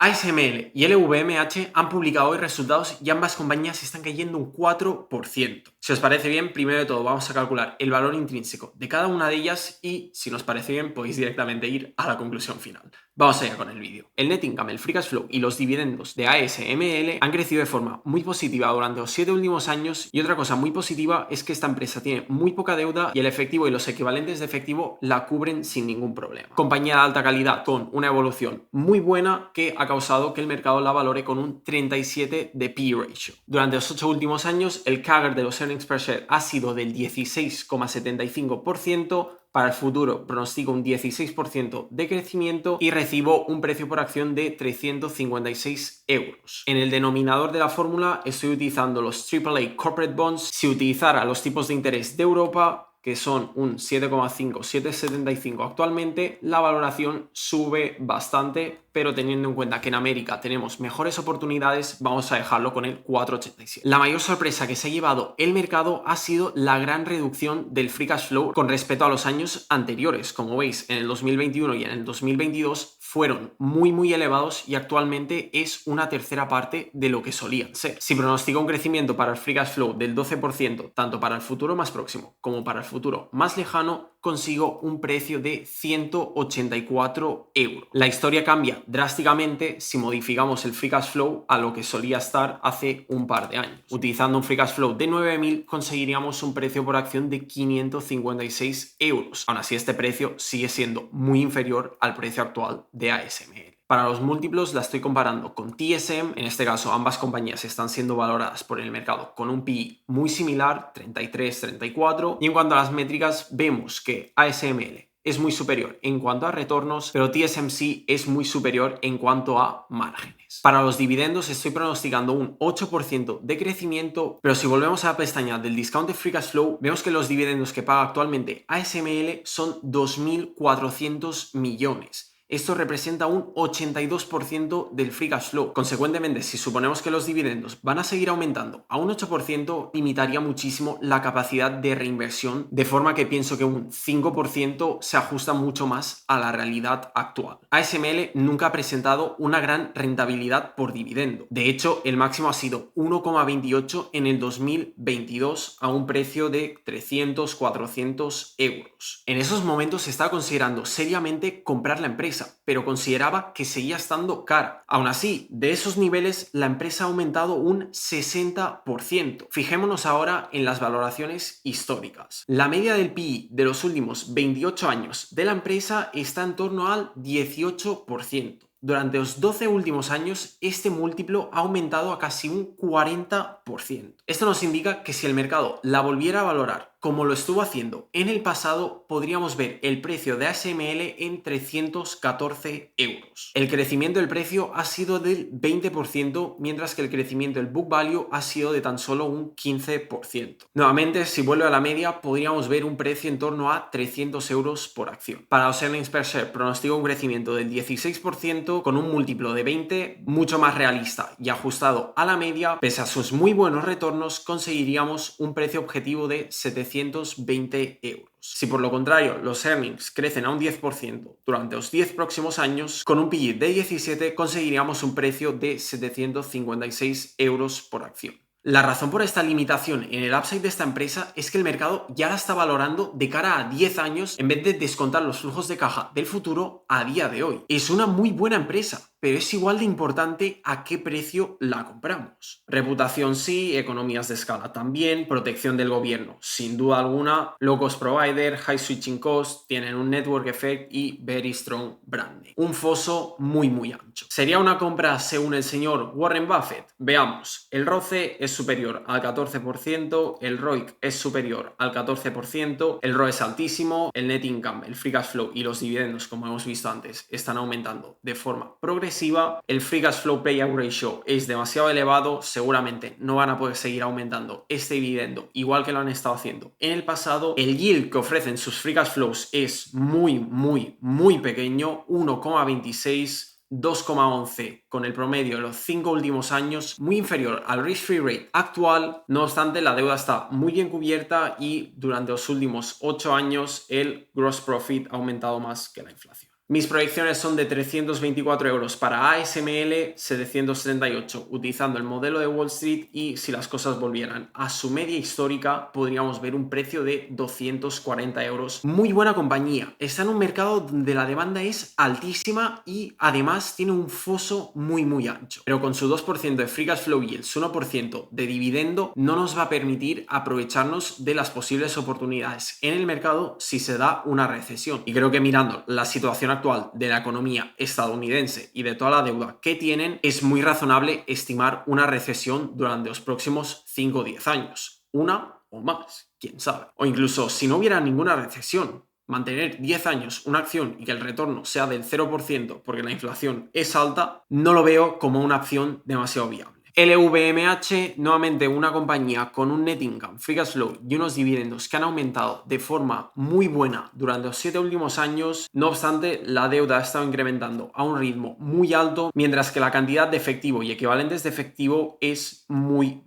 ASML y LVMH han publicado hoy resultados y ambas compañías están cayendo un 4%. Si os parece bien, primero de todo vamos a calcular el valor intrínseco de cada una de ellas y, si nos parece bien, podéis directamente ir a la conclusión final. Vamos allá con el vídeo. El net income, el free cash flow y los dividendos de ASML han crecido de forma muy positiva durante los 7 últimos años, y otra cosa muy positiva es que esta empresa tiene muy poca deuda y el efectivo y los equivalentes de efectivo la cubren sin ningún problema. Compañía de alta calidad con una evolución muy buena que ha causado que el mercado la valore con un 37 de P/E ratio. Durante los 8 últimos años, el CAGR de los earnings per share ha sido del 16,75%. Para el futuro pronostico un 16% de crecimiento y recibo un precio por acción de 356 euros. En el denominador de la fórmula estoy utilizando los AAA Corporate Bonds. Si utilizara los tipos de interés de Europa, que son un 7,5, 7,75 actualmente, la valoración sube bastante, pero teniendo en cuenta que en América tenemos mejores oportunidades, vamos a dejarlo con el 4,87. La mayor sorpresa que se ha llevado el mercado ha sido la gran reducción del free cash flow con respecto a los años anteriores. Como veis, en el 2021 y en el 2022 fueron muy elevados y actualmente es una tercera parte de lo que solían ser. Si pronostico un crecimiento para el free cash flow del 12%, tanto para el futuro más próximo como para el futuro más lejano, consigo un precio de 184 euros. La historia cambia drásticamente si modificamos el free cash flow a lo que solía estar hace un par de años. Utilizando un free cash flow de 9.000 conseguiríamos un precio por acción de 556 euros. Aún así, este precio sigue siendo muy inferior al precio actual de ASML. Para los múltiplos la estoy comparando con TSM, en este caso ambas compañías están siendo valoradas por el mercado con un PI muy similar, 33, 34, y en cuanto a las métricas vemos que ASML es muy superior en cuanto a retornos, pero TSMC es muy superior en cuanto a márgenes. Para los dividendos estoy pronosticando un 8% de crecimiento, pero si volvemos a la pestaña del discounted free cash flow, vemos que los dividendos que paga actualmente ASML son 2.400 millones. Esto representa un 82% del free cash flow. Consecuentemente, si suponemos que los dividendos van a seguir aumentando a un 8%, limitaría muchísimo la capacidad de reinversión, de forma que pienso que un 5% se ajusta mucho más a la realidad actual. ASML nunca ha presentado una gran rentabilidad por dividendo. De hecho, el máximo ha sido 1,28 en el 2022 a un precio de 300-400 euros. En esos momentos se estaba considerando seriamente comprar la empresa, pero consideraba que seguía estando cara. Aún así, de esos niveles la empresa ha aumentado un 60%. Fijémonos ahora en las valoraciones históricas. La media del PI de los últimos 28 años de la empresa está en torno al 18%. Durante los 12 últimos años, este múltiplo ha aumentado a casi un 40%. Esto nos indica que si el mercado la volviera a valorar como lo estuvo haciendo en el pasado, podríamos ver el precio de ASML en 314 euros. El crecimiento del precio ha sido del 20%, mientras que el crecimiento del book value ha sido de tan solo un 15%. Nuevamente, si vuelve a la media, podríamos ver un precio en torno a 300 euros por acción. Para los earnings per share, pronostico un crecimiento del 16% con un múltiplo de 20, mucho más realista y ajustado a la media. Pese a sus muy buenos retornos, conseguiríamos un precio objetivo de 720 euros. Si por lo contrario los earnings crecen a un 10% durante los 10 próximos años, con un PI de 17 conseguiríamos un precio de 756 euros por acción. La razón por esta limitación en el upside de esta empresa es que el mercado ya la está valorando de cara a 10 años en vez de descontar los flujos de caja del futuro a día de hoy. Es una muy buena empresa, pero es igual de importante a qué precio la compramos. Reputación sí, economías de escala también, protección del gobierno sin duda alguna, low cost provider, high switching cost, tienen un network effect y very strong branding. Un foso muy ancho. ¿Sería una compra según el señor Warren Buffett? Veamos, el ROCE es superior al 14%, el ROIC es superior al 14%, el ROE es altísimo, el net income, el free cash flow y los dividendos, como hemos visto antes, están aumentando de forma progresiva, el free cash flow payout ratio es demasiado elevado, seguramente no van a poder seguir aumentando este dividendo igual que lo han estado haciendo en el pasado, el yield que ofrecen sus free cash flows es muy pequeño, 1,26, 2,11 con el promedio de los 5 últimos años, muy inferior al risk-free rate actual. No obstante, la deuda está muy bien cubierta y durante los últimos 8 años el gross profit ha aumentado más que la inflación. Mis proyecciones son de 324 euros para ASML, 738 utilizando el modelo de Wall Street, y si las cosas volvieran a su media histórica podríamos ver un precio de 240 euros. Muy buena compañía, está en un mercado donde la demanda es altísima y además tiene un foso muy ancho, pero con su 2% de free cash flow yield, su 1% de dividendo no nos va a permitir aprovecharnos de las posibles oportunidades en el mercado si se da una recesión. Y creo que mirando la situación actual de la economía estadounidense y de toda la deuda que tienen, es muy razonable estimar una recesión durante los próximos 5 o 10 años. Una o más, quién sabe. O incluso si no hubiera ninguna recesión, mantener 10 años una acción y que el retorno sea del 0% porque la inflación es alta, no lo veo como una opción demasiado viable. LVMH, nuevamente una compañía con un net income, free cash flow y unos dividendos que han aumentado de forma muy buena durante los 7 últimos años. No obstante, la deuda ha estado incrementando a un ritmo muy alto, mientras que la cantidad de efectivo y equivalentes de efectivo es muy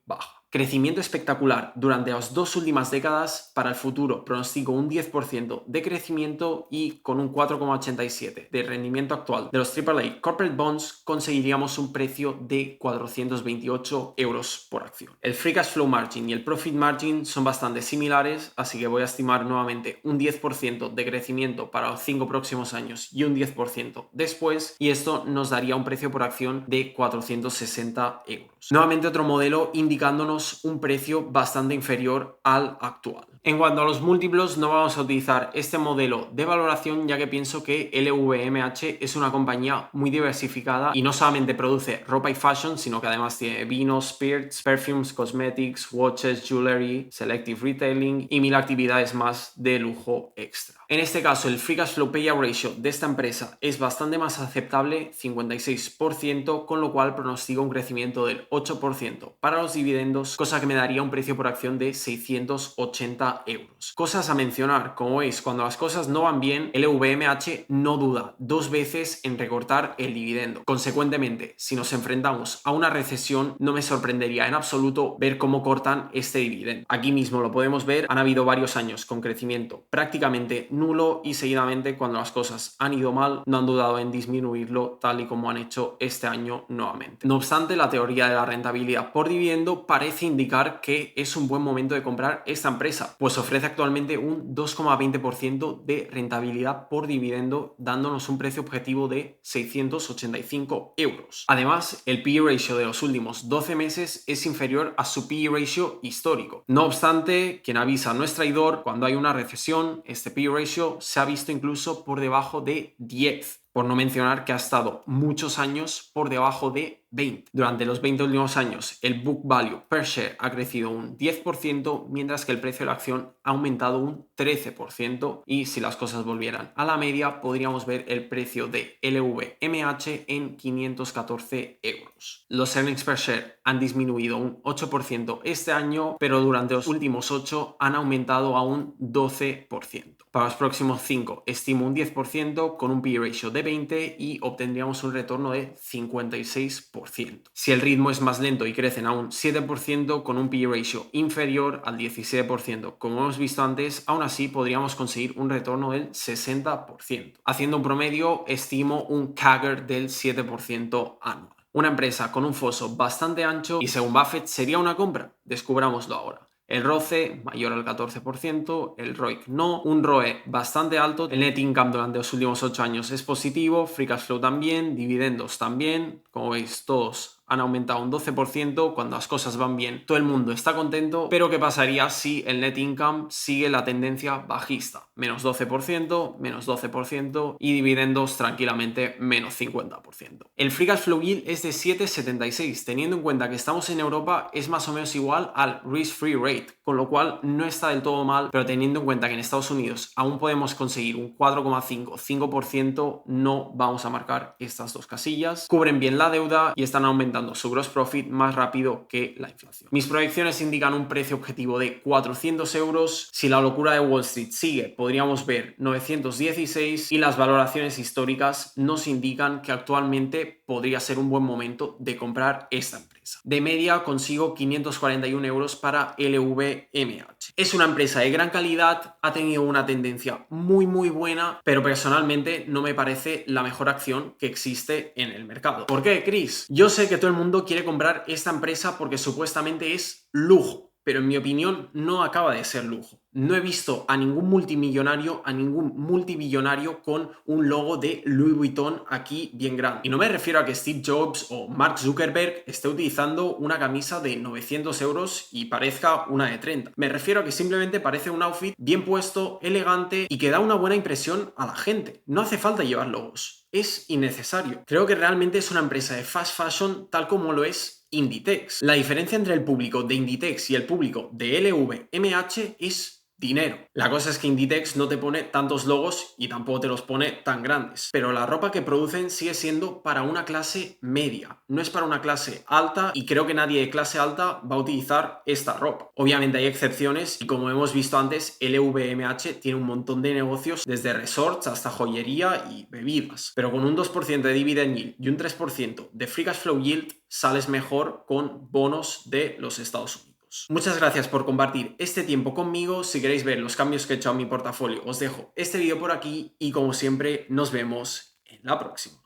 baja. Crecimiento espectacular durante las 2 últimas décadas. Para el futuro pronostico un 10% de crecimiento y con un 4,87 de rendimiento actual de los AAA Corporate Bonds conseguiríamos un precio de 428 euros por acción. El Free Cash Flow Margin y el Profit Margin son bastante similares, así que voy a estimar nuevamente un 10% de crecimiento para los 5 próximos años y un 10% después, y esto nos daría un precio por acción de 460 euros. Nuevamente otro modelo indicándonos un precio bastante inferior al actual. En cuanto a los múltiplos, no vamos a utilizar este modelo de valoración, ya que pienso que LVMH es una compañía muy diversificada y no solamente produce ropa y fashion, sino que además tiene vinos, spirits, perfumes, cosmetics, watches, jewelry, selective retailing y 1000 actividades más de lujo extra. En este caso, el Free Cash Flow Payout Ratio de esta empresa es bastante más aceptable, 56%, con lo cual pronostico un crecimiento del 8% para los dividendos, cosa que me daría un precio por acción de 680 euros. Cosas a mencionar, como veis, cuando las cosas no van bien, LVMH no duda 2 veces en recortar el dividendo. Consecuentemente, si nos enfrentamos a una recesión, no me sorprendería en absoluto ver cómo cortan este dividendo. Aquí mismo lo podemos ver, han habido varios años con crecimiento prácticamente nulo y seguidamente cuando las cosas han ido mal no han dudado en disminuirlo, tal y como han hecho este año nuevamente. No obstante, la teoría de la rentabilidad por dividendo parece indicar que es un buen momento de comprar esta empresa, pues ofrece actualmente un 2,20% de rentabilidad por dividendo, dándonos un precio objetivo de 685 euros. Además, el PE ratio de los últimos 12 meses es inferior a su PE ratio histórico. No obstante, quien avisa no es traidor. Cuando hay una recesión, este PE ratio se ha visto incluso por debajo de 10. Por no mencionar que ha estado muchos años por debajo de 20. Durante los 20 últimos años, el book value per share ha crecido un 10%, mientras que el precio de la acción ha aumentado un 13%. Y si las cosas volvieran a la media, podríamos ver el precio de LVMH en 514 euros. Los earnings per share han disminuido un 8% este año, pero durante los últimos 8 han aumentado a un 12%. Para los próximos 5 estimo un 10% con un PE ratio de 20 y obtendríamos un retorno de 56%. Si el ritmo es más lento y crecen a un 7% con un PE ratio inferior al 17%, como hemos visto antes, aún así podríamos conseguir un retorno del 60%. Haciendo un promedio, estimo un CAGR del 7% anual. Una empresa con un foso bastante ancho y según Buffett sería una compra. Descubrámoslo ahora. El ROCE mayor al 14%, el ROIC no, un ROE bastante alto, el net income durante los últimos 8 años es positivo, free cash flow también, dividendos también, como veis todos han aumentado un 12%, cuando las cosas van bien todo el mundo está contento, pero ¿qué pasaría si el net income sigue la tendencia bajista? Menos 12%, menos 12% y dividendos tranquilamente menos 50%. El free cash flow yield es de 7,76, teniendo en cuenta que estamos en Europa es más o menos igual al risk-free rate, con lo cual no está del todo mal, pero teniendo en cuenta que en Estados Unidos aún podemos conseguir un 4,5% no vamos a marcar estas dos casillas. Cubren bien la deuda y están aumentando su gross profit más rápido que la inflación. Mis proyecciones indican un precio objetivo de 400 euros. Si la locura de Wall Street sigue, podríamos ver 916 y las valoraciones históricas nos indican que actualmente podría ser un buen momento de comprar esta empresa. De media consigo 541 euros para LVMH. LVMH. Es una empresa de gran calidad, ha tenido una tendencia muy buena, pero personalmente no me parece la mejor acción que existe en el mercado. ¿Por qué, Chris? Yo sé que todo el mundo quiere comprar esta empresa porque supuestamente es lujo, pero en mi opinión no acaba de ser lujo. No he visto a ningún multimillonario, a ningún multibillonario con un logo de Louis Vuitton aquí bien grande. Y no me refiero a que Steve Jobs o Mark Zuckerberg esté utilizando una camisa de 900 euros y parezca una de 30. Me refiero a que simplemente parece un outfit bien puesto, elegante y que da una buena impresión a la gente. No hace falta llevar logos. Es innecesario. Creo que realmente es una empresa de fast fashion tal como lo es Inditex. La diferencia entre el público de Inditex y el público de LVMH es dinero. La cosa es que Inditex no te pone tantos logos y tampoco te los pone tan grandes, pero la ropa que producen sigue siendo para una clase media, no es para una clase alta y creo que nadie de clase alta va a utilizar esta ropa. Obviamente hay excepciones y como hemos visto antes, LVMH tiene un montón de negocios desde resorts hasta joyería y bebidas, pero con un 2% de dividend yield y un 3% de free cash flow yield sales mejor con bonos de los Estados Unidos. Muchas gracias por compartir este tiempo conmigo. Si queréis ver los cambios que he hecho a mi portafolio, os dejo este vídeo por aquí y como siempre nos vemos en la próxima.